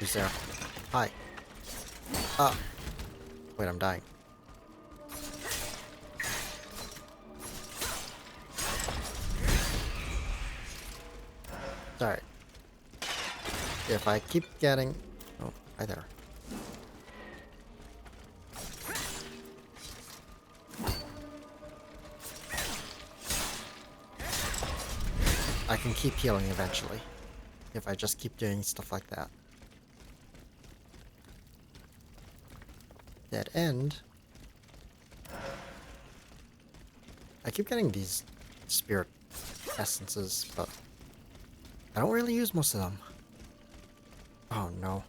Who's there? Hi. Ah. Wait, I'm dying. Alright. If I keep getting... Oh, hi there. I can keep healing eventually. If I just keep doing stuff like that. Dead end. I keep getting these spirit essences, but I don't really use most of them. Oh no.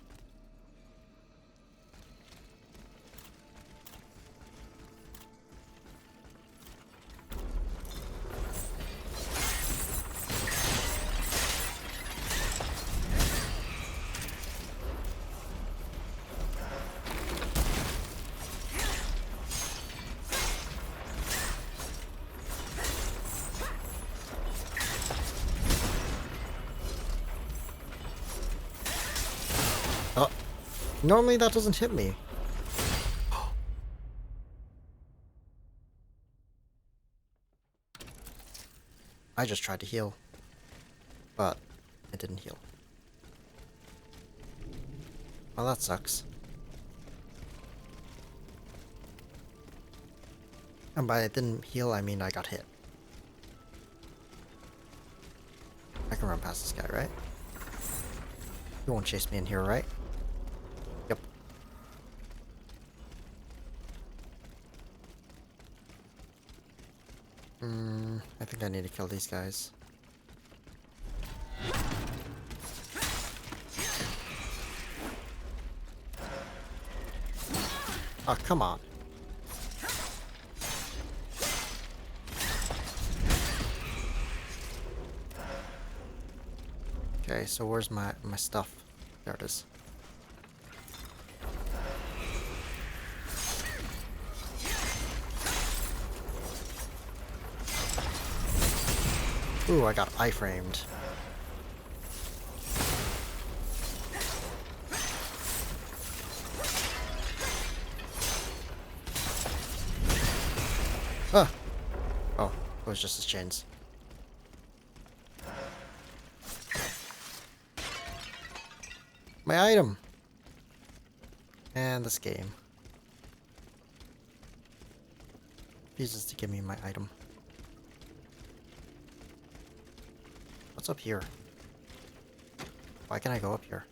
Oh, normally that doesn't hit me. I just tried to heal, but it didn't heal. Well, that sucks. And by it didn't heal, I mean I got hit. I can run past this guy, right? You won't chase me in here, right? Yep. I think I need to kill these guys. Oh, come on. Okay, so where's my stuff? There it is. Ooh, I got iframed. Ah! Oh, it was just his chains. My item! And this game. Refuses to give me my item. What's up here? Why can't I go up here?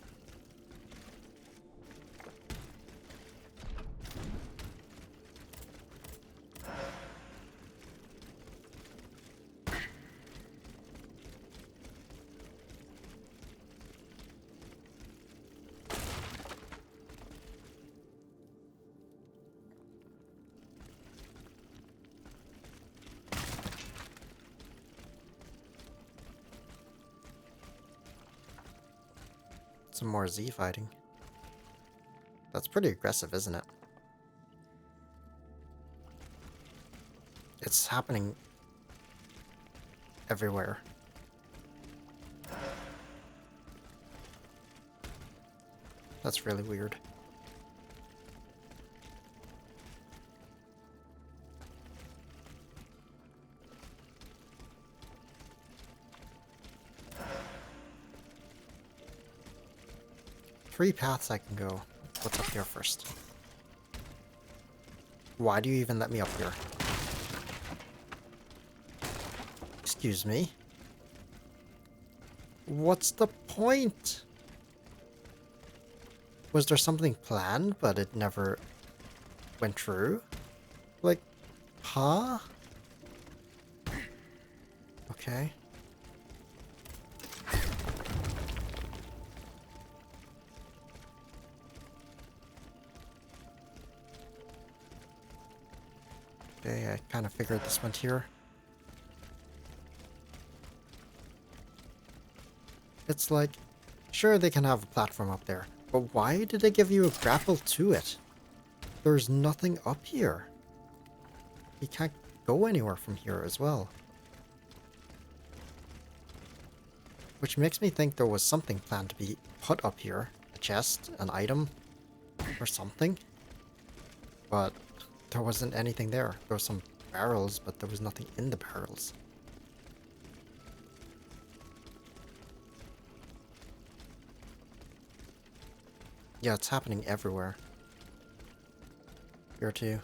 Some more Z fighting. That's pretty aggressive, isn't it? It's happening everywhere. That's really weird. Three paths I can go. What's up here first? Why do you even let me up here? Excuse me? What's the point? Was there something planned, but it never went through? Like, huh? Okay. Okay, I kind of figured this went here. It's like, sure they can have a platform up there, but why did they give you a grapple to it? There's nothing up here. You can't go anywhere from here as well. Which makes me think there was something planned to be put up here. chest, an item, or something. But there wasn't anything there. There were some barrels, but there was nothing in the barrels. Yeah, it's happening everywhere. Here too.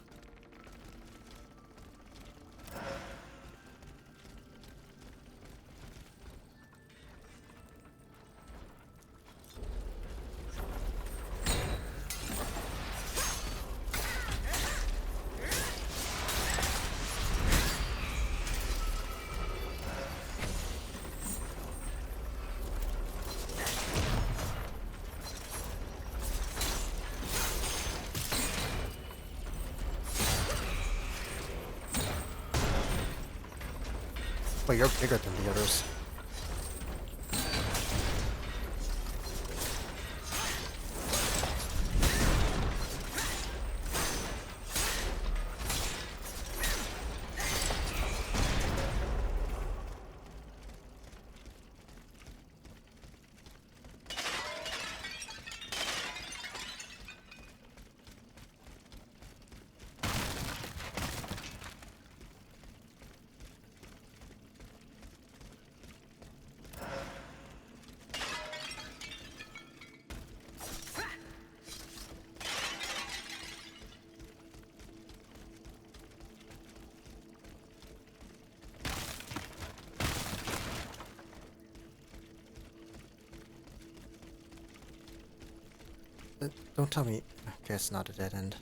But you're bigger than the others. Don't tell me. Okay, it's not a dead end.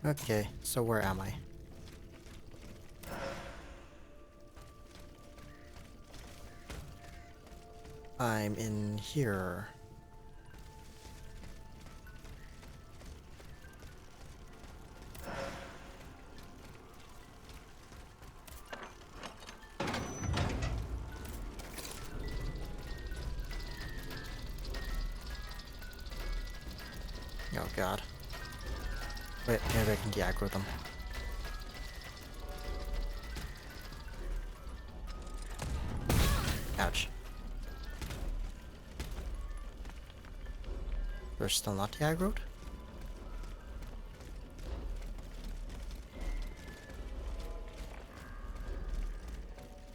Okay, so where am I? I'm in here. Oh god. Wait, maybe I can de-aggro them. Ouch. They're still not de-aggroed?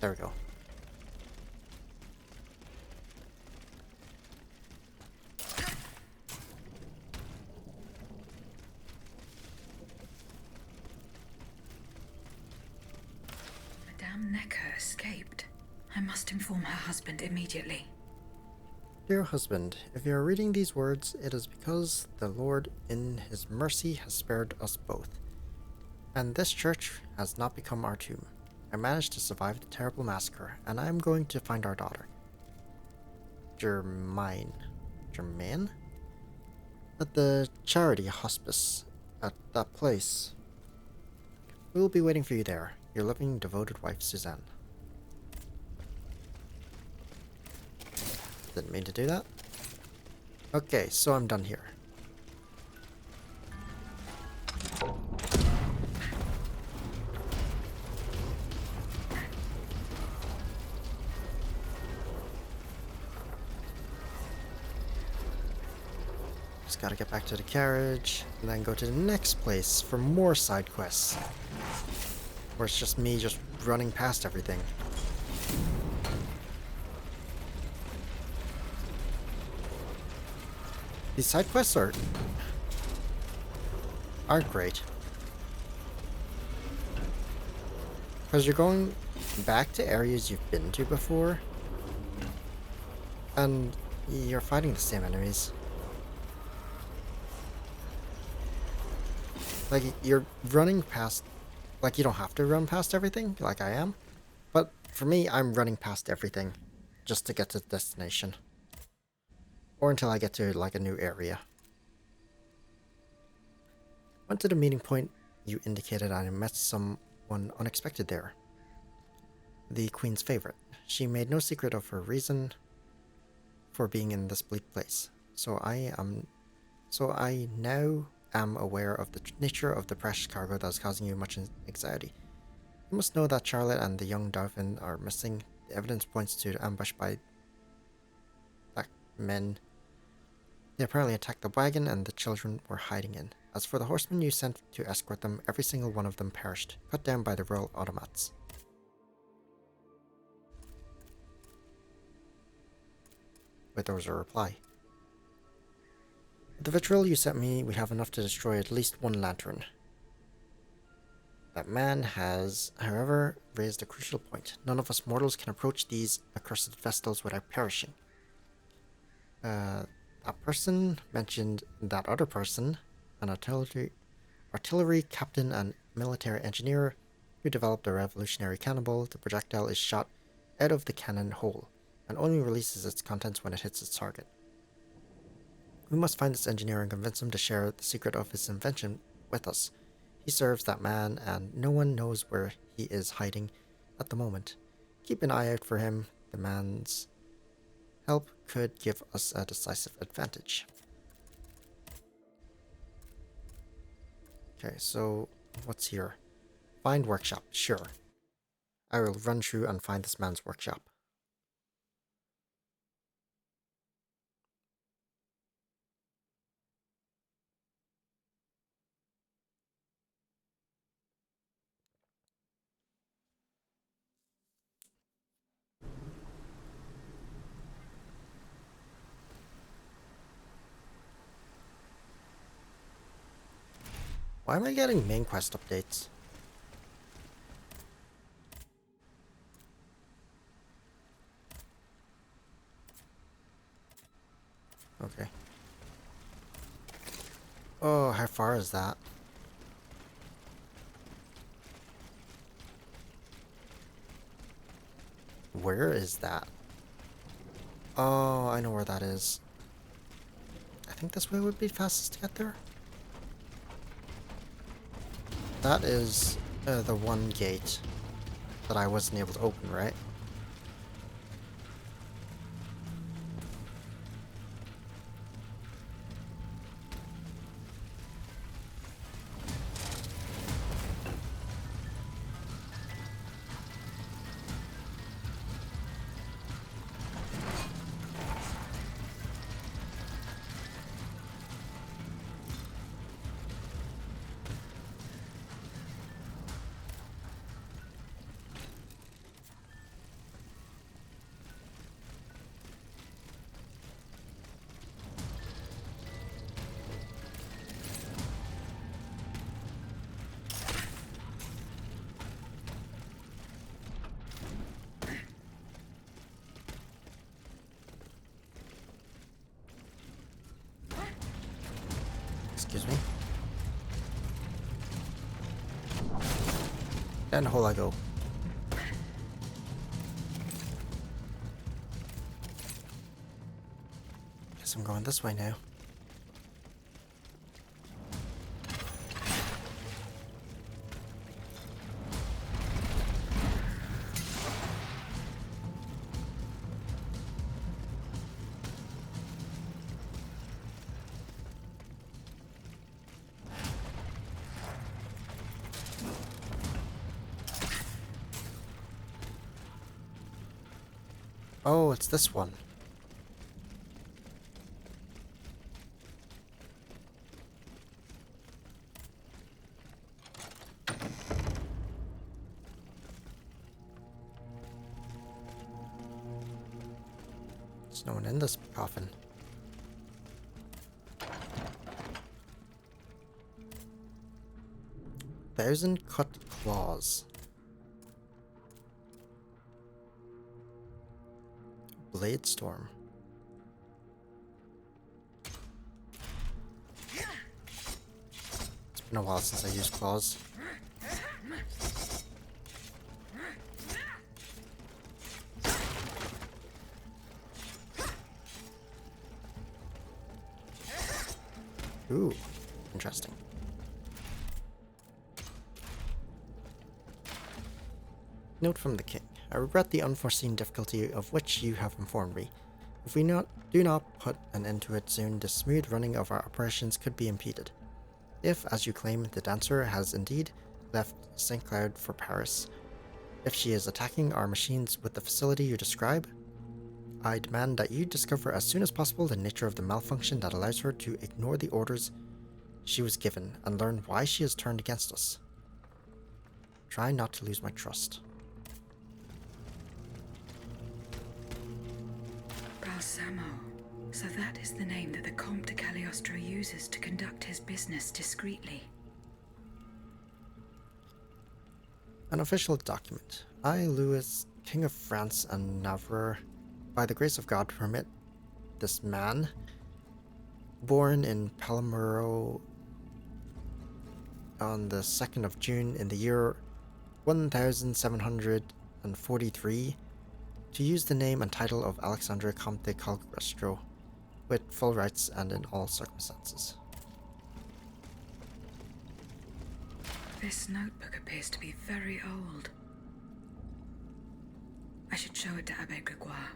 There we go. Madame Necker escaped. I must inform her husband immediately. Dear husband, if you are reading these words, it is because the Lord in his mercy has spared us both. And this church has not become our tomb. I managed to survive the terrible massacre, and I am going to find our daughter. Germaine. At the charity hospice at that place. We will be waiting for you there. Your loving, devoted wife, Suzanne. Didn't mean to do that. Okay, so I'm done here. Just gotta get back to the carriage, and then go to the next place for more side quests. Where it's just me just running past everything. These side quests aren't great. Because you're going back to areas you've been to before. And you're fighting the same enemies. Like, you're running past... Like, you don't have to run past everything, like I am. But for me, I'm running past everything just to get to the destination. Or until I get to, like, a new area. Went to the meeting point you indicated, and I met someone unexpected there. The Queen's favorite. She made no secret of her reason for being in this bleak place. So I now am aware of the nature of the precious cargo that is causing you much anxiety. You must know that Charlotte and the young Dauphin are missing. The evidence points to the ambush by black men. They apparently attacked the wagon and the children were hiding in. As for the horsemen you sent to escort them, every single one of them perished, cut down by the royal automats. Wait, there was a reply. With the vitriol you sent me, we have enough to destroy at least one lantern. That man has, however, raised a crucial point. None of us mortals can approach these accursed vestals without perishing. That person mentioned that other person, an artillery captain and military engineer who developed a revolutionary cannonball. The projectile is shot out of the cannon hole and only releases its contents when it hits its target. We must find this engineer and convince him to share the secret of his invention with us. He serves that man, and no one knows where he is hiding at the moment. Keep an eye out for him. The man's help could give us a decisive advantage. Okay, so what's here? Find workshop. Sure. I will run through and find this man's workshop. Why am I getting main quest updates? Okay. Oh, how far is that? Where is that? Oh, I know where that is. I think this way would be fastest to get there. That is the one gate that I wasn't able to open, right? Excuse me. Down the hole I go. Guess I'm going this way now. Oh, it's this one. There's no one in this coffin. Thousand cut claws. Blade storm. It's been a while since I used claws. Ooh, interesting. Note from the king. I regret the unforeseen difficulty of which you have informed me. If we do not put an end to it soon, the smooth running of our operations could be impeded. If, as you claim, the dancer has indeed left St. Cloud for Paris, If she is attacking our machines with the facility you describe, I demand that you discover as soon as possible the nature of the malfunction that allows her to ignore the orders she was given and learn why she has turned against us. Try not to lose my trust. Balsamo. So that is the name that the Comte de Cagliostro uses to conduct his business discreetly. An official document. I, Louis, King of France and Navarre, by the grace of God, permit this man, born in Palermo on the 2nd of June in the year 1743, to use the name and title of Alexandre Comte de Cagliostro with full rights and in all circumstances. This notebook appears to be very old. I should show it to Abbe Gregoire.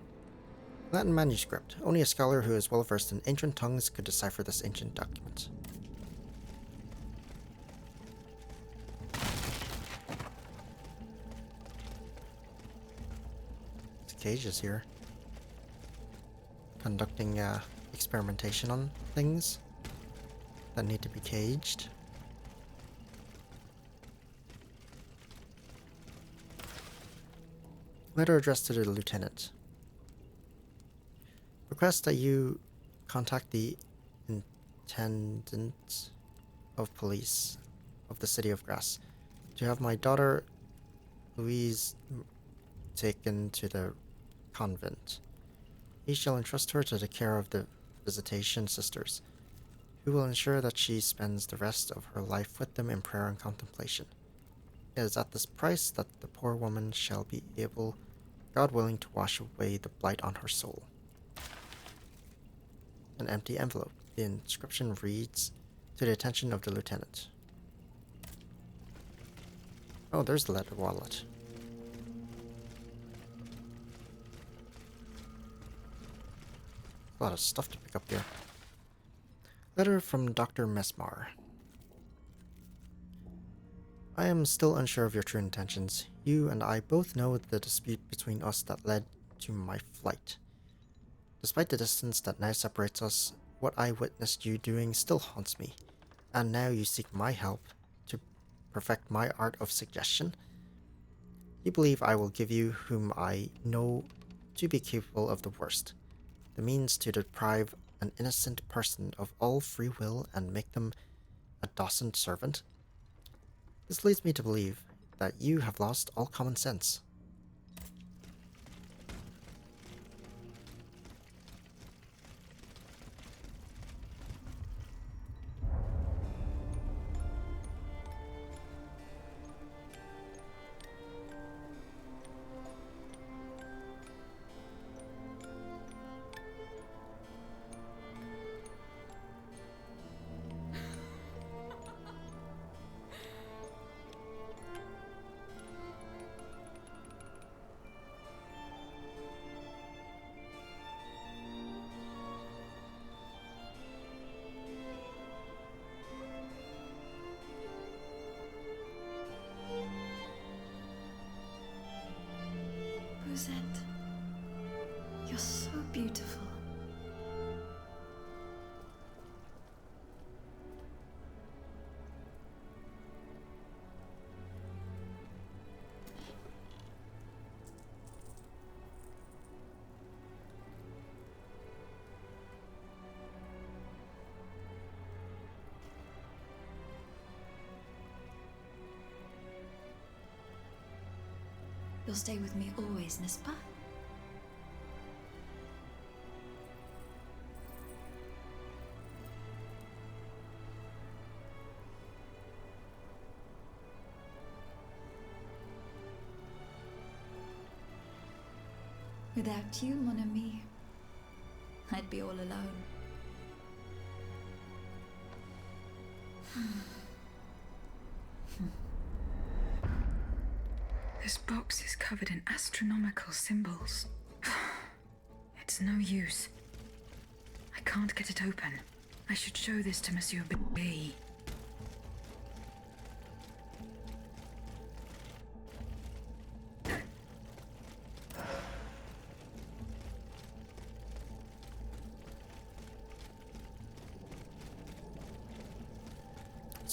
Latin manuscript. Only a scholar who is well versed in ancient tongues could decipher this ancient document. Cage is here, conducting experimentation on things that need to be caged. Letter addressed to the lieutenant. Request that you contact the intendant of police of the city of Grasse to have my daughter Louise taken to the convent. He shall entrust her to the care of the Visitation Sisters, who will ensure that she spends the rest of her life with them in prayer and contemplation. It is at this price that the poor woman shall be able, God willing, to wash away the blight on her soul. An empty envelope. The inscription reads, to the attention of the lieutenant. Oh, there's the letter wallet. A lot of stuff to pick up here. Letter from Dr. Mesmar. I am still unsure of your true intentions. You and I both know the dispute between us that led to my flight. Despite the distance that now separates us, what I witnessed you doing still haunts me. And now you seek my help to perfect my art of suggestion? You believe I will give you, whom I know to be capable of the worst, the means to deprive an innocent person of all free will and make them a docile servant? This leads me to believe that you have lost all common sense. Rosette, you're so beautiful. You'll stay with me always, n'est-ce pas? Without you, mon ami, I'd be all alone. This box is covered in astronomical symbols. It's no use. I can't get it open. I should show this to Monsieur B.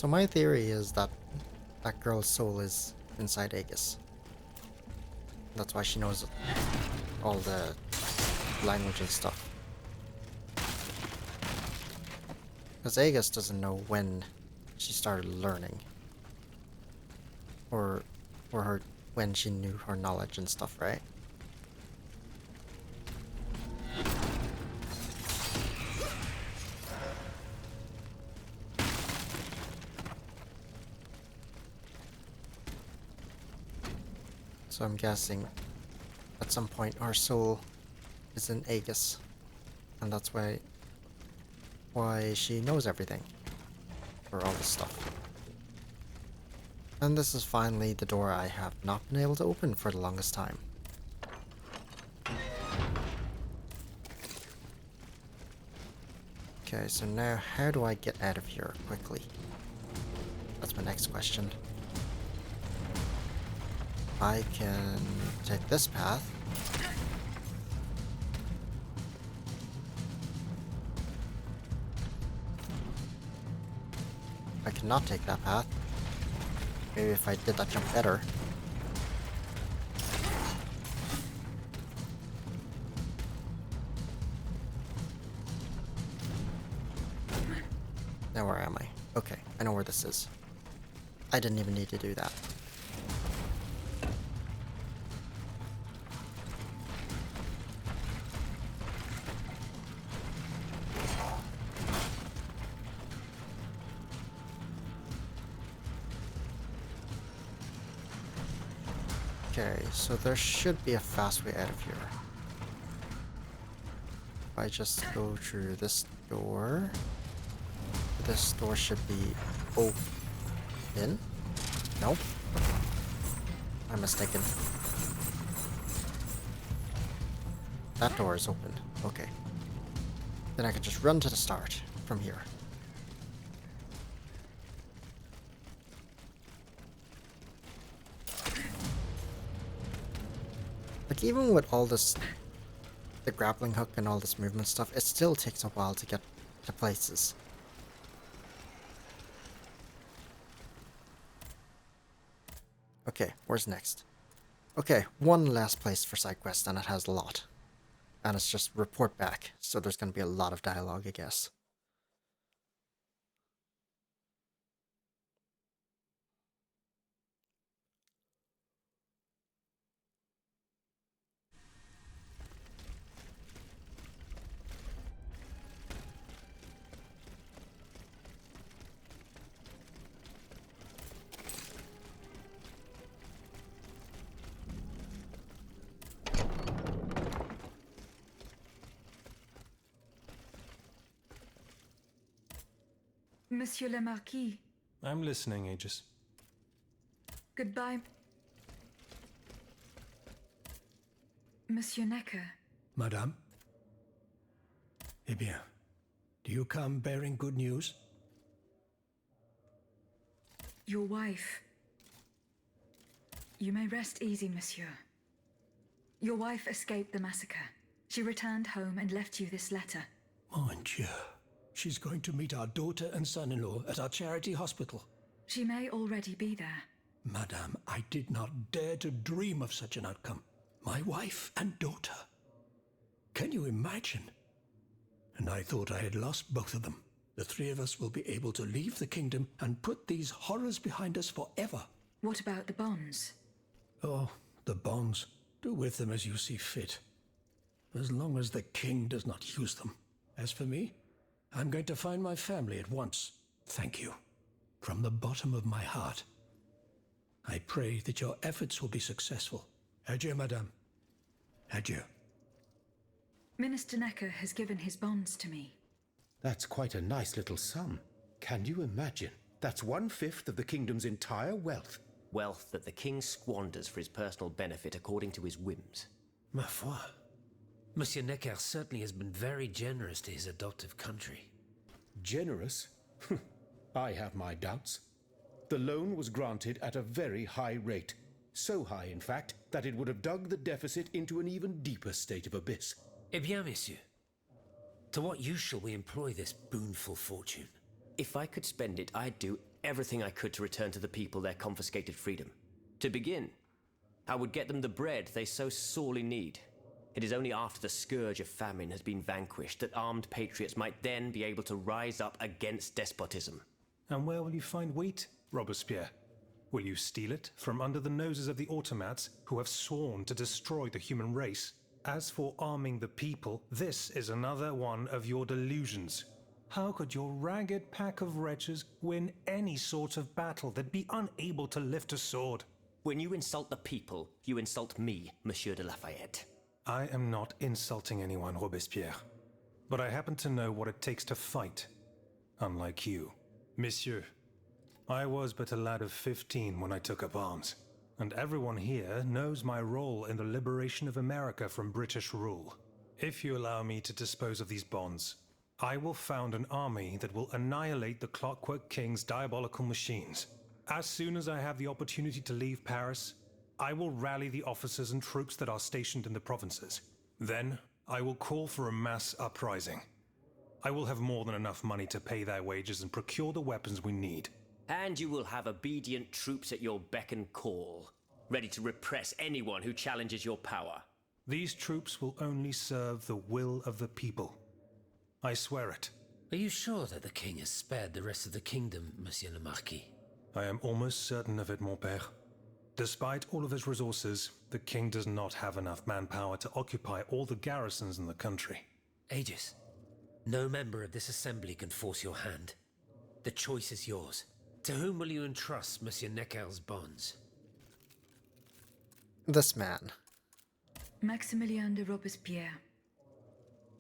So my theory is that that girl's soul is inside Aegis. That's why she knows all the language and stuff. Because Aegis doesn't know when she started learning. Or when she knew her knowledge and stuff, right? So I'm guessing at some point our soul is in Aegis. And that's why she knows everything. For all this stuff. And this is finally the door I have not been able to open for the longest time. Okay, so now how do I get out of here quickly? That's my next question. I can take this path. I cannot take that path. Maybe if I did that jump better. Now where am I? Okay, I know where this is. I didn't even need to do that. Okay, so there should be a fast way out of here. If I just go through this door should be open. Nope. I'm mistaken. That door is open. Okay. Then I can just run to the start from here. Like, even with all this, the grappling hook and all this movement stuff, it still takes a while to get to places. Okay, where's next? Okay, one last place for side quest, and it has a lot. And it's just report back, so there's going to be a lot of dialogue, I guess. Monsieur le Marquis. I'm listening, Aegis. Goodbye. Monsieur Necker. Madame? Eh bien, do you come bearing good news? Your wife. You may rest easy, monsieur. Your wife escaped the massacre. She returned home and left you this letter. Mon Dieu. She's going to meet our daughter and son-in-law at our charity hospital. She may already be there. Madame, I did not dare to dream of such an outcome. My wife and daughter. Can you imagine? And I thought I had lost both of them. The three of us will be able to leave the kingdom and put these horrors behind us forever. What about the bonds? Oh, the bonds. Do with them as you see fit. As long as the king does not use them. As for me, I'm going to find my family at once. Thank you. From the bottom of my heart. I pray that your efforts will be successful. Adieu, madame. Adieu. Minister Necker has given his bonds to me. That's quite a nice little sum. Can you imagine? That's 1/5 of the kingdom's entire wealth. Wealth that the king squanders for his personal benefit according to his whims. Ma foi. Monsieur Necker certainly has been very generous to his adoptive country. Generous? I have my doubts. The loan was granted at a very high rate. So high, in fact, that it would have dug the deficit into an even deeper state of abyss. Eh bien, monsieur. To what use shall we employ this boonful fortune? If I could spend it, I'd do everything I could to return to the people their confiscated freedom. To begin, I would get them the bread they so sorely need. It is only after the scourge of famine has been vanquished that armed patriots might then be able to rise up against despotism. And where will you find wheat, Robespierre? Will you steal it from under the noses of the automats who have sworn to destroy the human race? As for arming the people, this is another one of your delusions. How could your ragged pack of wretches win any sort of battle that'd be unable to lift a sword? When you insult the people, you insult me, Monsieur de Lafayette. I am not insulting anyone, Robespierre. But I happen to know what it takes to fight. Unlike you. Monsieur, I was but a lad of 15 when I took up arms. And everyone here knows my role in the liberation of America from British rule. If you allow me to dispose of these bonds, I will found an army that will annihilate the Clockwork King's diabolical machines. As soon as I have the opportunity to leave Paris, I will rally the officers and troops that are stationed in the provinces. Then, I will call for a mass uprising. I will have more than enough money to pay their wages and procure the weapons we need. And you will have obedient troops at your beck and call, ready to repress anyone who challenges your power. These troops will only serve the will of the people. I swear it. Are you sure that the king has spared the rest of the kingdom, Monsieur le Marquis? I am almost certain of it, mon père. Despite all of his resources, the king does not have enough manpower to occupy all the garrisons in the country. Aegis, no member of this assembly can force your hand. The choice is yours. To whom will you entrust Monsieur Necker's bonds? This man. Maximilien de Robespierre.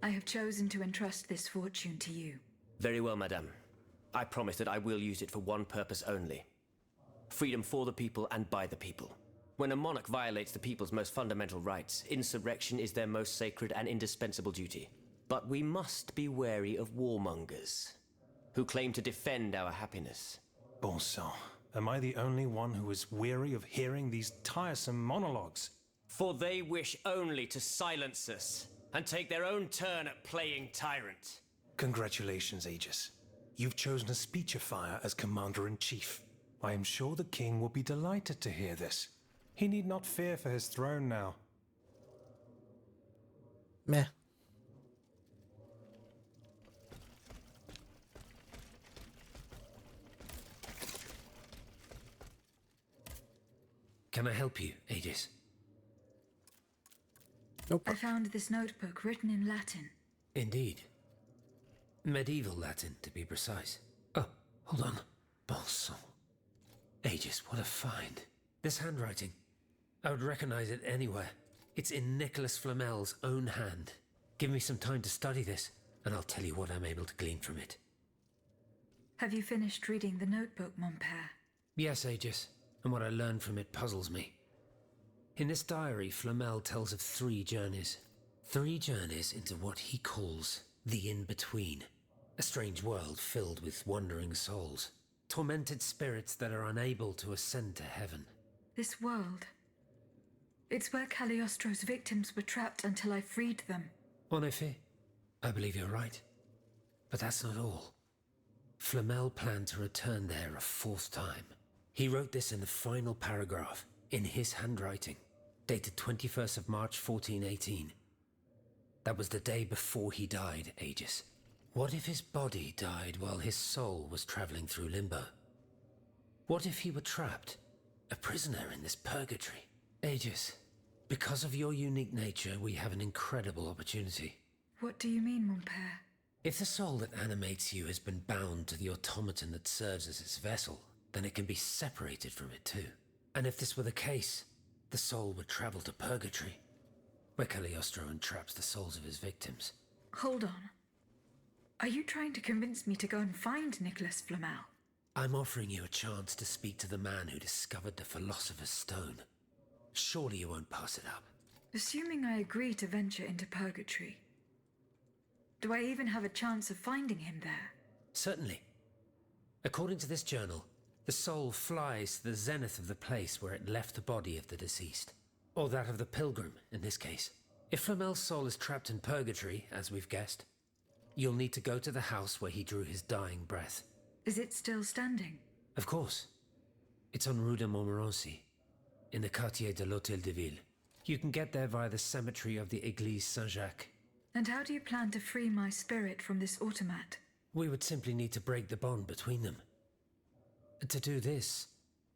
I have chosen to entrust this fortune to you. Very well, madame. I promise that I will use it for one purpose only. Freedom for the people and by the people. When a monarch violates the people's most fundamental rights, insurrection is their most sacred and indispensable duty. But we must be wary of warmongers, who claim to defend our happiness. Bon sang, am I the only one who is weary of hearing these tiresome monologues? For they wish only to silence us, and take their own turn at playing tyrant. Congratulations, Aegis. You've chosen a speechifier as Commander-in-Chief. I am sure the king will be delighted to hear this. He need not fear for his throne now. Meh. Can I help you, Aegis? Nope. I found this notebook written in Latin. Indeed. Medieval Latin, to be precise. Oh, hold on. Bon sang. Aegis, what a find. This handwriting. I would recognize it anywhere. It's in Nicholas Flamel's own hand. Give me some time to study this, and I'll tell you what I'm able to glean from it. Have you finished reading the notebook, mon père? Yes, Aegis, and what I learned from it puzzles me. In this diary, Flamel tells of 3 journeys. 3 journeys into what he calls the in-between. A strange world filled with wandering souls. Tormented spirits that are unable to ascend to heaven. This world. It's where Cagliostro's victims were trapped until I freed them. En effet, I believe you're right. But that's not all. Flamel planned to return there a 4th time. He wrote this in the final paragraph, in his handwriting, dated 21st of March 1418. That was the day before he died, Aegis. What if his body died while his soul was traveling through limbo? What if he were trapped, a prisoner in this purgatory? Aegis, because of your unique nature, we have an incredible opportunity. What do you mean, mon père? If the soul that animates you has been bound to the automaton that serves as its vessel, then it can be separated from it too. And if this were the case, the soul would travel to purgatory, where Cagliostro entraps the souls of his victims. Hold on. Are you trying to convince me to go and find Nicholas Flamel? I'm offering you a chance to speak to the man who discovered the Philosopher's Stone. Surely you won't pass it up. Assuming I agree to venture into purgatory, do I even have a chance of finding him there? Certainly. According to this journal, the soul flies to the zenith of the place where it left the body of the deceased. Or that of the pilgrim, in this case. If Flamel's soul is trapped in purgatory, as we've guessed, you'll need to go to the house where he drew his dying breath. Is it still standing? Of course. It's on Rue de Montmorency, in the quartier de l'Hôtel de Ville. You can get there via the cemetery of the Église Saint-Jacques. And how do you plan to free my spirit from this automat? We would simply need to break the bond between them. To do this,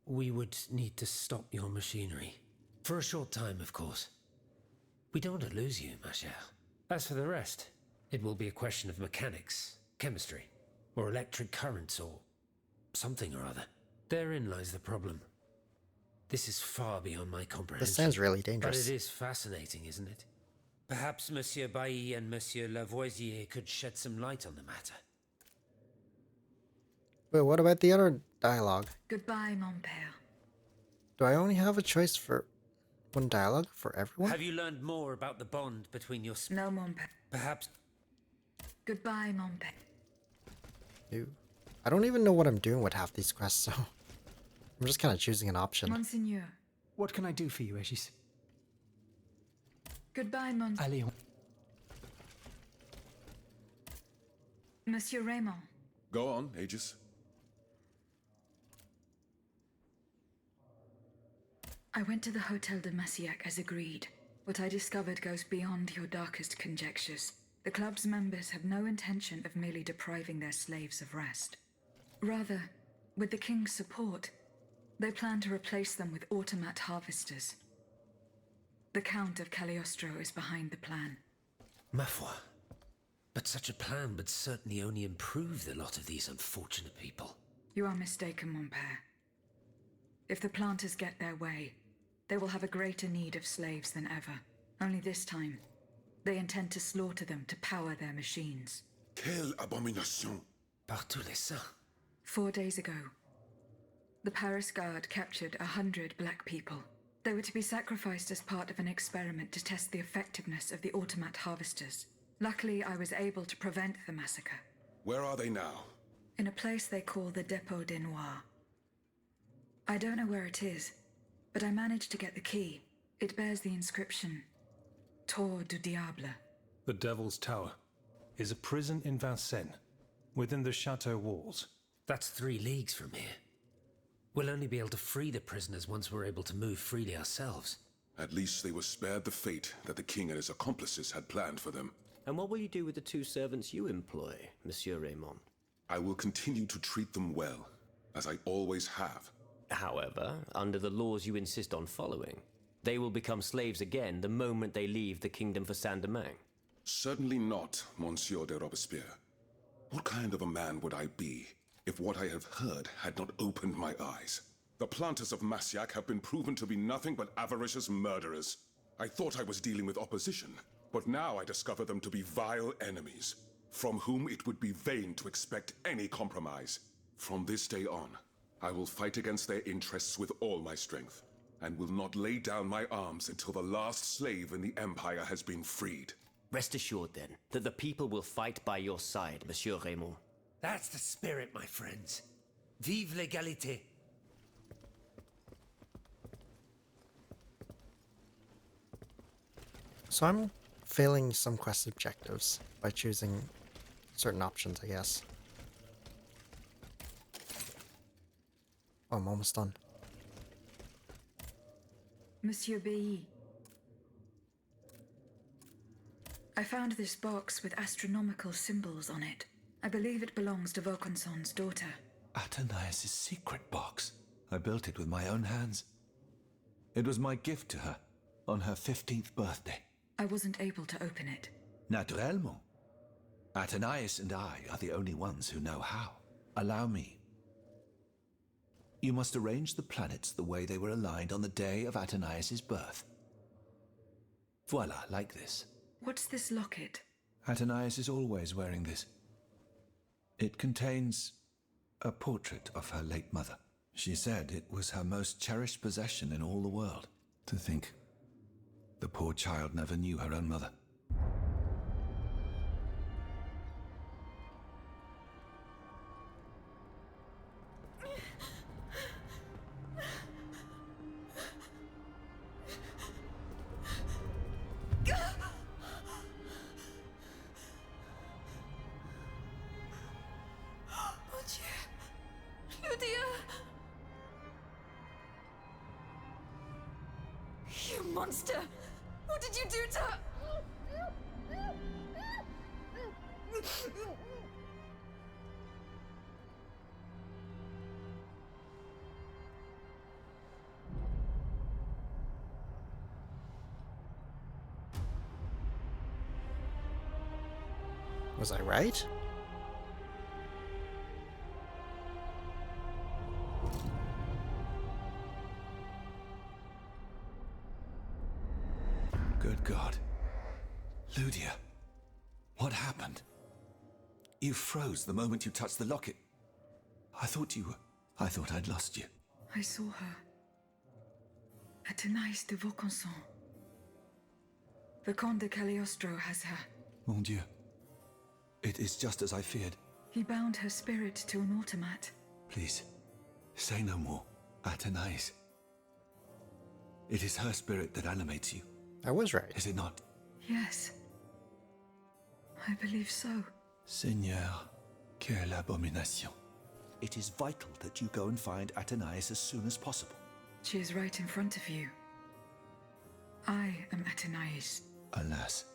we would need to stop your machinery. For a short time, of course. We don't want to lose you, ma chère. As for the rest, it will be a question of mechanics, chemistry, or electric currents, or something or other. Therein lies the problem. This is far beyond my comprehension. This sounds really dangerous. But it is fascinating, isn't it? Perhaps Monsieur Bailly and Monsieur Lavoisier could shed some light on the matter. But what about the other dialogue? Goodbye, mon père. Do I only have a choice for one dialogue for everyone? Have you learned more about the bond between your... No, mon père. Perhaps... Goodbye, mon père. Ew. I don't even know what I'm doing with half these quests, so I'm just kind of choosing an option. Monseigneur. What can I do for you, Aegis? Goodbye, mon... Allez, Monsieur Raymond. Go on, Aegis. I went to the Hotel de Massiac as agreed. What I discovered goes beyond your darkest conjectures. The club's members have no intention of merely depriving their slaves of rest. Rather, with the king's support, they plan to replace them with automat harvesters. The Count of Cagliostro is behind the plan. Ma foi. But such a plan would certainly only improve the lot of these unfortunate people. You are mistaken, mon père. If the planters get their way, they will have a greater need of slaves than ever. Only this time, they intend to slaughter them to power their machines. Quelle abomination! Par tous les saints. 4 days ago, the Paris Guard captured 100 black people. They were to be sacrificed as part of an experiment to test the effectiveness of the automat harvesters. Luckily, I was able to prevent the massacre. Where are they now? In a place they call the Dépôt des Noirs. I don't know where it is, but I managed to get the key. It bears the inscription, Tour du Diable. The Devil's Tower is a prison in Vincennes, within the chateau walls. That's 3 leagues from here. We'll only be able to free the prisoners once we're able to move freely ourselves. At least they were spared the fate that the king and his accomplices had planned for them. And what will you do with the 2 servants you employ, Monsieur Raymond? I will continue to treat them well, as I always have. However, under the laws you insist on following, they will become slaves again the moment they leave the kingdom for Saint-Domingue. Certainly not, Monsieur de Robespierre. What kind of a man would I be if what I have heard had not opened my eyes? The planters of Massiac have been proven to be nothing but avaricious murderers. I thought I was dealing with opposition, but now I discover them to be vile enemies, from whom it would be vain to expect any compromise. From this day on, I will fight against their interests with all my strength, and will not lay down my arms until the last slave in the Empire has been freed. Rest assured, then, that the people will fight by your side, Monsieur Raymond. That's the spirit, my friends. Vive l'égalité. So I'm failing some quest objectives by choosing certain options, I guess. Oh, I'm almost done. Monsieur Bailly. I found this box with astronomical symbols on it. I believe it belongs to Vaucanson's daughter. Athénaïs' secret box. I built it with my own hands. It was my gift to her on her 15th birthday. I wasn't able to open it. Naturellement. Athénaïs and I are the only ones who know how. Allow me. You must arrange the planets the way they were aligned on the day of Athénaïs' birth. Voila, like this. What's this locket? Athénaïs is always wearing this. It contains a portrait of her late mother. She said it was her most cherished possession in all the world. To think, the poor child never knew her own mother. Lydia! You monster! What did you do to her? Was I right? Good God. Ludia, what happened? You froze the moment you touched the locket. I thought I'd lost you. I saw her. Athénaïs de Vaucanson. The Comte de Cagliostro has her. Mon Dieu. It is just as I feared. He bound her spirit to an automat. Please, say no more. Athénaïs. It is her spirit that animates you. I was right. Is it not? Yes. I believe so. Seigneur, quelle abomination. It is vital that you go and find Athénaïs as soon as possible. She is right in front of you. I am Athénaïs. Alas,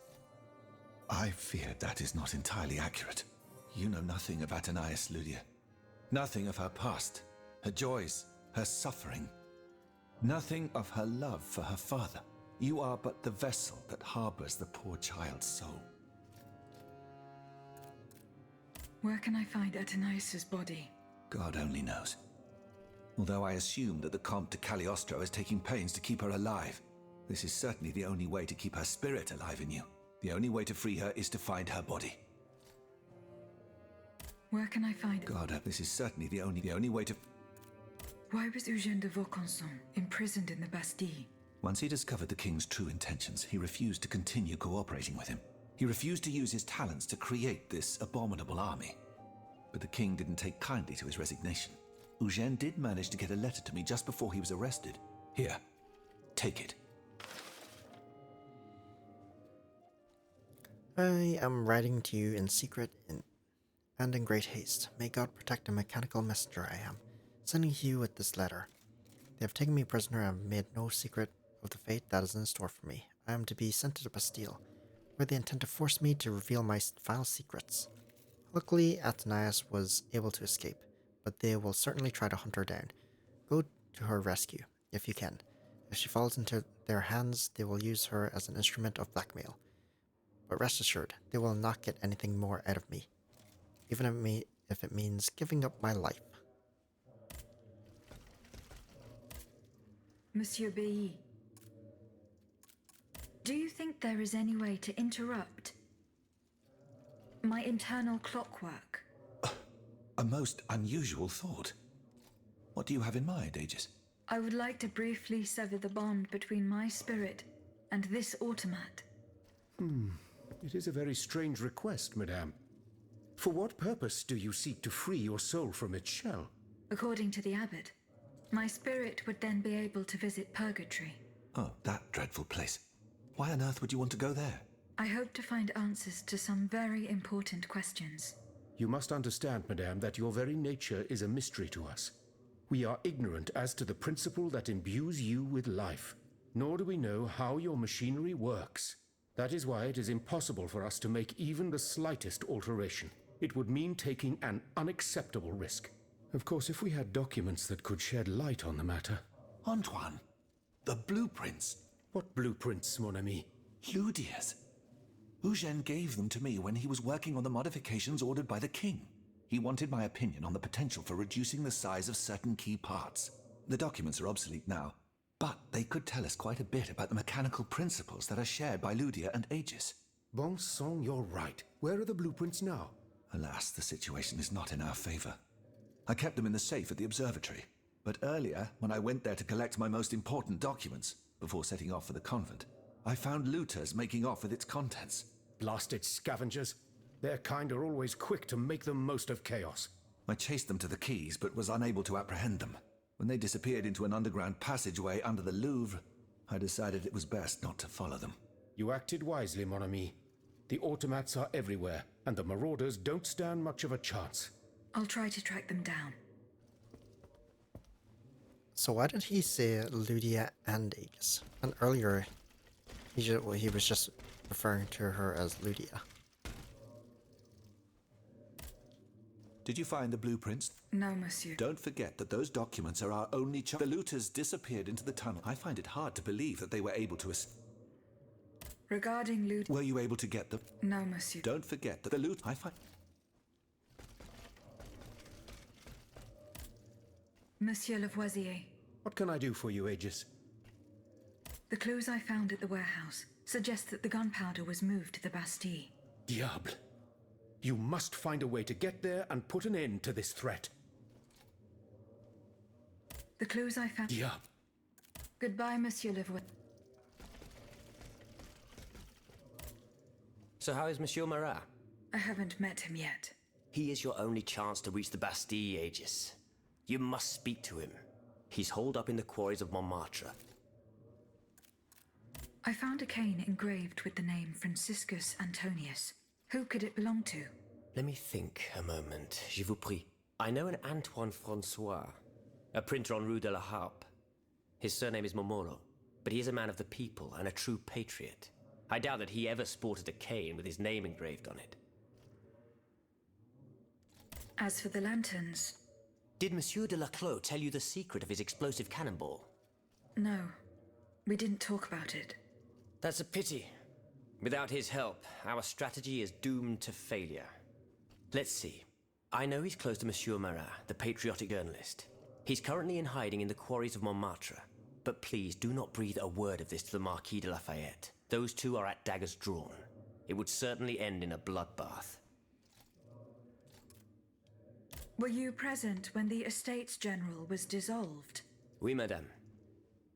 I fear that is not entirely accurate. You know nothing of Athénaïs, Ludia. Nothing of her past, her joys, her suffering. Nothing of her love for her father. You are but the vessel that harbors the poor child's soul. Where can I find Athénaïs's body? God only knows. Although I assume that the Comte de Cagliostro is taking pains to keep her alive, this is certainly the only way to keep her spirit alive in you. The only way to free her is to find her body. Where can I find... God, this is certainly the only way to... Why was Eugène de Vaucanson imprisoned in the Bastille? Once he discovered the king's true intentions, he refused to continue cooperating with him. He refused to use his talents to create this abominable army. But the king didn't take kindly to his resignation. Eugène did manage to get a letter to me just before he was arrested. Here, take it. I am writing to you in secret and in great haste. May God protect the mechanical messenger I am, sending you with this letter. They have taken me prisoner and have made no secret of the fate that is in store for me. I am to be sent to the Bastille, where they intend to force me to reveal my final secrets. Luckily, Athénaïs was able to escape, but they will certainly try to hunt her down. Go to her rescue, if you can. If she falls into their hands, they will use her as an instrument of blackmail. But rest assured, they will not get anything more out of me, even if it means giving up my life. Monsieur Bailly, do you think there is any way to interrupt my internal clockwork? A most unusual thought. What do you have in mind, Aegis? I would like to briefly sever the bond between my spirit and this automat. It is a very strange request, madame. For what purpose do you seek to free your soul from its shell? According to the abbot, my spirit would then be able to visit purgatory. Oh, that dreadful place. Why on earth would you want to go there? I hope to find answers to some very important questions. You must understand, madame, that your very nature is a mystery to us. We are ignorant as to the principle that imbues you with life, nor do we know how your machinery works. That is why it is impossible for us to make even the slightest alteration. It would mean taking an unacceptable risk. Of course, if we had documents that could shed light on the matter... Antoine, the blueprints. What blueprints, mon ami? Ludia's. Eugène gave them to me when he was working on the modifications ordered by the king. He wanted my opinion on the potential for reducing the size of certain key parts. The documents are obsolete now, but they could tell us quite a bit about the mechanical principles that are shared by Ludia and Aegis. Bon sang, you're right. Where are the blueprints now? Alas, the situation is not in our favor. I kept them in the safe at the observatory, but earlier, when I went there to collect my most important documents, before setting off for the convent, I found looters making off with its contents. Blasted scavengers. Their kind are always quick to make the most of chaos. I chased them to the quays, but was unable to apprehend them. When they disappeared into an underground passageway under the Louvre, I decided it was best not to follow them. You acted wisely, mon ami. The automats are everywhere, and the marauders don't stand much of a chance. I'll try to track them down. So why did he say Ludia and Aegis? And earlier, he was just referring to her as Ludia. Did you find the blueprints? No, monsieur. Don't forget that those documents are our only chance. The looters disappeared into the tunnel. I find it hard to believe that they were able to Regarding Lud... Were you able to get them? No, monsieur. Don't forget that the loot... I find... Monsieur Lavoisier, What can I do for you, Aegis? the clues I found at the warehouse suggest that the gunpowder was moved to the Bastille. Diable. You must find a way to get there and put an end to this threat. The clues I found... Diable. Goodbye, Monsieur Lavoisier. So how is Monsieur Marat? I haven't met him yet. He is your only chance to reach the Bastille, Aegis. You must speak to him. He's holed up in the quarries of Montmartre. I found a cane engraved with the name Franciscus Antonius. Who could it belong to? Let me think a moment. Je vous prie. I know an Antoine Francois, a printer on Rue de la Harpe. His surname is Momoro, but he is a man of the people and a true patriot. I doubt that he ever sported a cane with his name engraved on it. As for the lanterns... Did Monsieur de Laclos tell you the secret of his explosive cannonball? No, we didn't talk about it. That's a pity. Without his help, our strategy is doomed to failure. Let's see. I know he's close to Monsieur Marat, the patriotic journalist. He's currently in hiding in the quarries of Montmartre. But please do not breathe a word of this to the Marquis de Lafayette. Those two are at daggers drawn. It would certainly end in a bloodbath. Were you present when the Estates General was dissolved? Oui, madame.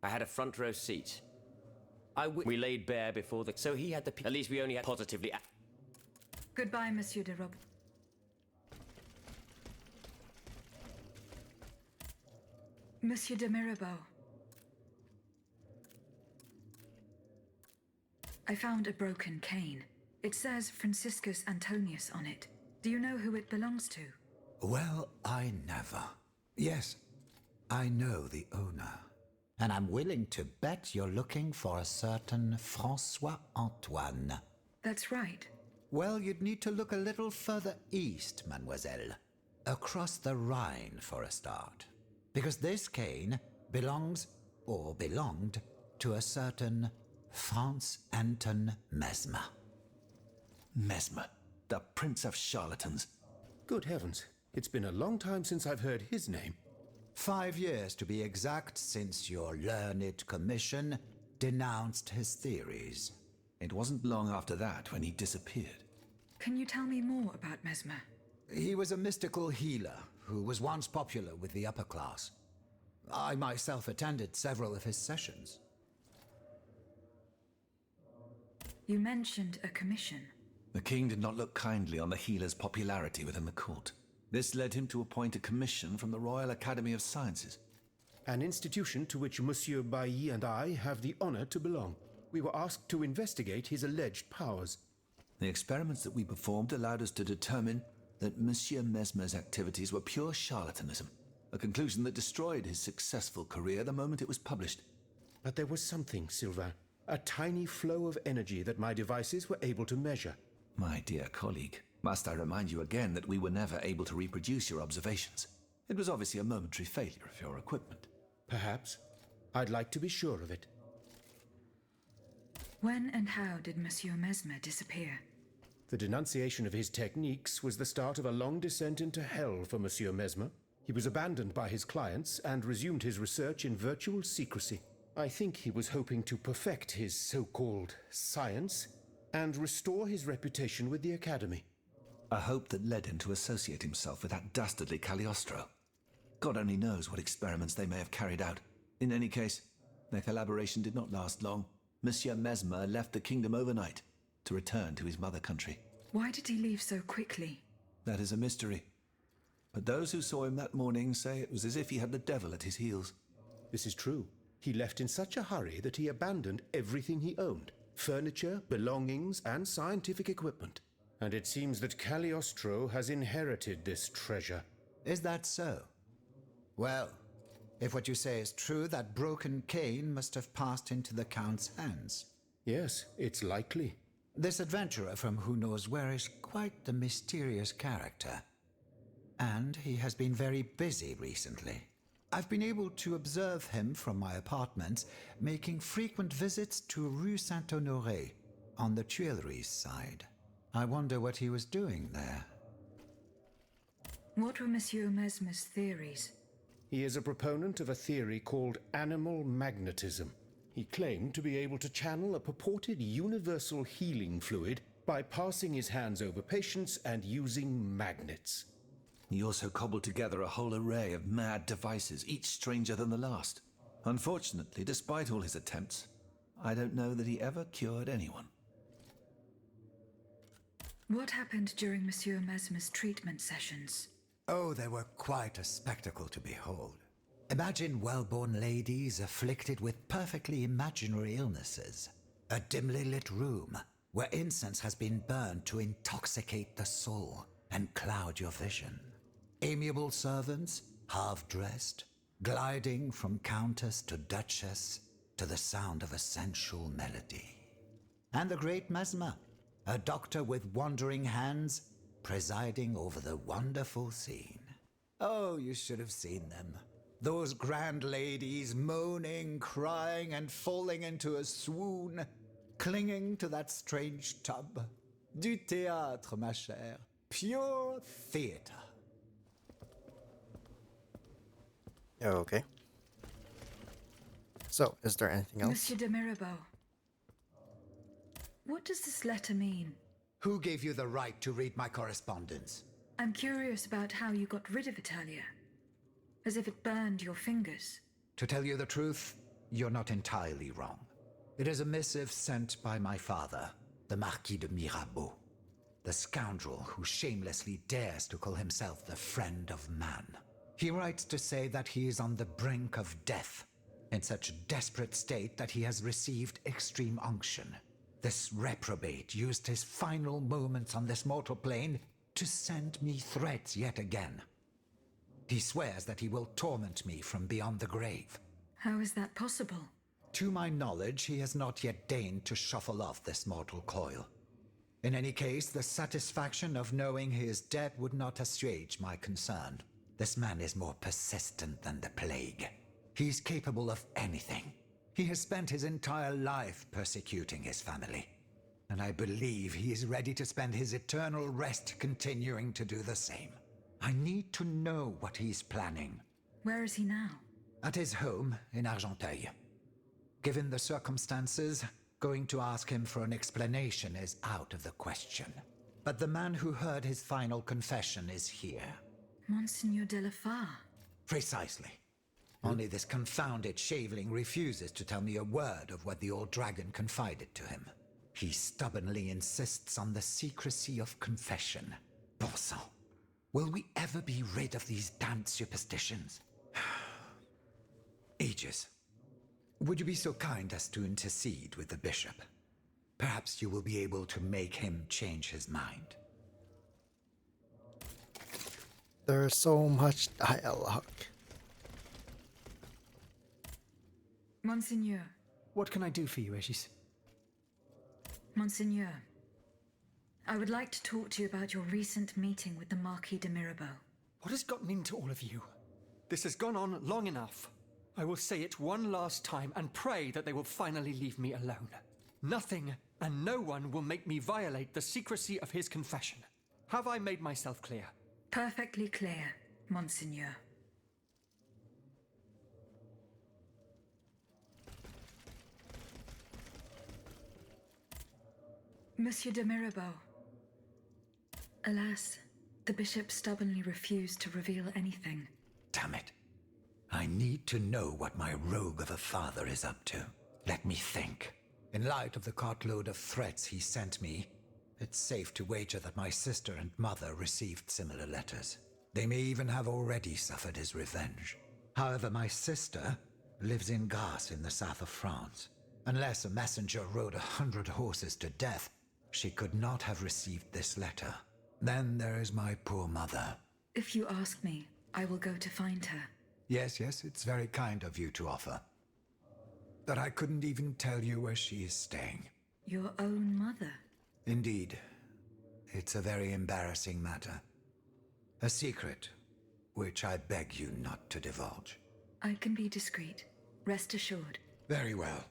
I had a front row seat. We laid bare before the... So he had the... At least we only had positively... Goodbye, Monsieur de Rob... Monsieur de Mirabeau. I found a broken cane. It says Franciscus Antonius on it. Do you know who it belongs to? Well, I never. Yes, I know the owner. And I'm willing to bet you're looking for a certain François Antoine. That's right. Well, you'd need to look a little further east, mademoiselle. Across the Rhine for a start. Because this cane belongs, or belonged, to a certain Franz Anton Mesmer. Mesmer, the prince of charlatans. Good heavens. It's been a long time since I've heard his name. 5 years to be exact since your learned commission denounced his theories. It wasn't long after that when he disappeared. Can you tell me more about Mesmer? He was a mystical healer who was once popular with the upper class. I myself attended several of his sessions. You mentioned a commission. The king did not look kindly on the healer's popularity within the court. This led him to appoint a commission from the Royal Academy of Sciences. An institution to which Monsieur Bailly and I have the honor to belong. We were asked to investigate his alleged powers. The experiments that we performed allowed us to determine that Monsieur Mesmer's activities were pure charlatanism, a conclusion that destroyed his successful career the moment it was published. But there was something, Sylvain, a tiny flow of energy that my devices were able to measure. My dear colleague, must I remind you again that we were never able to reproduce your observations? It was obviously a momentary failure of your equipment. Perhaps. I'd like to be sure of it. When and how did Monsieur Mesmer disappear? The denunciation of his techniques was the start of a long descent into hell for Monsieur Mesmer. He was abandoned by his clients and resumed his research in virtual secrecy. I think he was hoping to perfect his so-called science and restore his reputation with the Academy. A hope that led him to associate himself with that dastardly Cagliostro. God only knows what experiments they may have carried out. In any case, their collaboration did not last long. Monsieur Mesmer left the kingdom overnight to return to his mother country. Why did he leave so quickly? That is a mystery. But those who saw him that morning say it was as if he had the devil at his heels. This is true. He left in such a hurry that he abandoned everything he owned. Furniture, belongings, and scientific equipment. And it seems that Cagliostro has inherited this treasure. Is that so? Well, If what you say is true, that broken cane must have passed into the Count's hands. Yes, it's likely. This adventurer from who knows where is quite the mysterious character. And he has been very busy recently. I've been able to observe him from my apartments, making frequent visits to Rue Saint-Honoré, on the Tuileries side. I wonder what he was doing there. What were Monsieur Mesmer's theories? He is a proponent of a theory called animal magnetism. He claimed to be able to channel a purported universal healing fluid by passing his hands over patients and using magnets. He also cobbled together a whole array of mad devices, each stranger than the last. Unfortunately, despite all his attempts, I don't know that he ever cured anyone. What happened during Monsieur Mesmer's treatment sessions? Oh, they were quite a spectacle to behold. Imagine well-born ladies afflicted with perfectly imaginary illnesses. A dimly lit room where incense has been burned to intoxicate the soul and cloud your vision. Amiable servants, half-dressed, gliding from countess to duchess to the sound of a sensual melody. And the great Mesmer, a doctor with wandering hands, presiding over the wonderful scene. Oh, you should have seen them. Those grand ladies moaning, crying, and falling into a swoon, clinging to that strange tub. Du théâtre, ma chère. Pure theater. Okay. So, is there anything else? Monsieur de Mirabeau. What does this letter mean? Who gave you the right to read my correspondence? I'm curious about how you got rid of it earlier. As if it burned your fingers. To tell you the truth, you're not entirely wrong. It is a missive sent by my father, the Marquis de Mirabeau, the scoundrel who shamelessly dares to call himself the friend of man. He writes to say that he is on the brink of death, in such a desperate state that he has received extreme unction. This reprobate used his final moments on this mortal plane to send me threats yet again. He swears that he will torment me from beyond the grave. How is that possible? To my knowledge, he has not yet deigned to shuffle off this mortal coil. In any case, the satisfaction of knowing he is dead would not assuage my concern. This man is more persistent than the plague. He is capable of anything. He has spent his entire life persecuting his family. And I believe he is ready to spend his eternal rest continuing to do the same. I need to know what he's planning. Where is he now? At his home in Argenteuil. Given the circumstances, going to ask him for an explanation is out of the question. But the man who heard his final confession is here. Monseigneur de la Fare. Precisely. Only this confounded shaveling refuses to tell me a word of what the old dragon confided to him. He stubbornly insists on the secrecy of confession. Bon sang. Will we ever be rid of these damned superstitions? Aegis, would you be so kind as to intercede with the bishop? Perhaps you will be able to make him change his mind. There's so much dialogue. Monseigneur. What can I do for you, Aegis? Monseigneur. I would like to talk to you about your recent meeting with the Marquis de Mirabeau. What has gotten into all of you? This has gone on long enough. I will say it one last time and pray that they will finally leave me alone. Nothing and no one will make me violate the secrecy of his confession. Have I made myself clear? Perfectly clear, Monseigneur. Monsieur de Mirabeau. Alas, the bishop stubbornly refused to reveal anything. Damn it. I need to know what my rogue of a father is up to. Let me think. In light of the cartload of threats he sent me, it's safe to wager that my sister and mother received similar letters. They may even have already suffered his revenge. However, my sister lives in Grasse in the south of France. Unless a messenger rode 100 horses to death, she could not have received this letter. Then there is my poor mother. If you ask me, I will go to find her. Yes, it's very kind of you to offer. But I couldn't even tell you where she is staying. Your own mother? Indeed. It's a very embarrassing matter. A secret, which I beg you not to divulge. I can be discreet. Rest assured. Very well.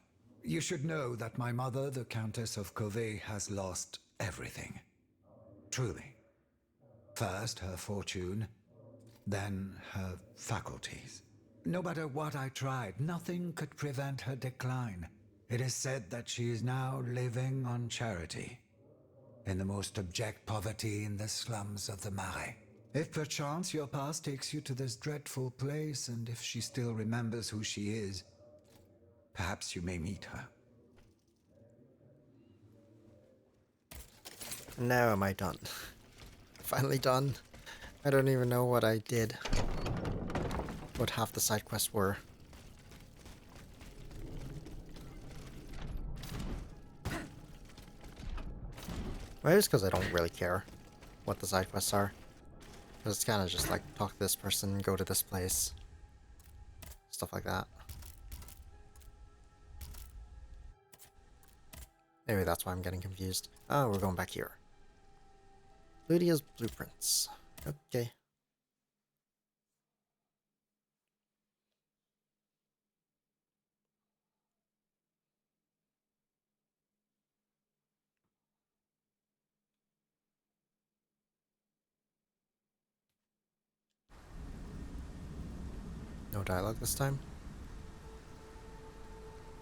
You should know that my mother, the Countess of Covey, has lost everything. Truly. First her fortune, then her faculties. No matter what I tried, nothing could prevent her decline. It is said that she is now living on charity, in the most abject poverty in the slums of the Marais. If perchance your past takes you to this dreadful place, and if she still remembers who she is, perhaps you may meet her. Now am I done? Finally done? I don't even know what I did. What half the side quests were. Maybe it's because I don't really care what the side quests are. Because it's kind of just like, talk to this person, go to this place. Stuff like that. Maybe that's why I'm getting confused. Oh, we're going back here. Lydia's blueprints. Okay. No dialogue this time?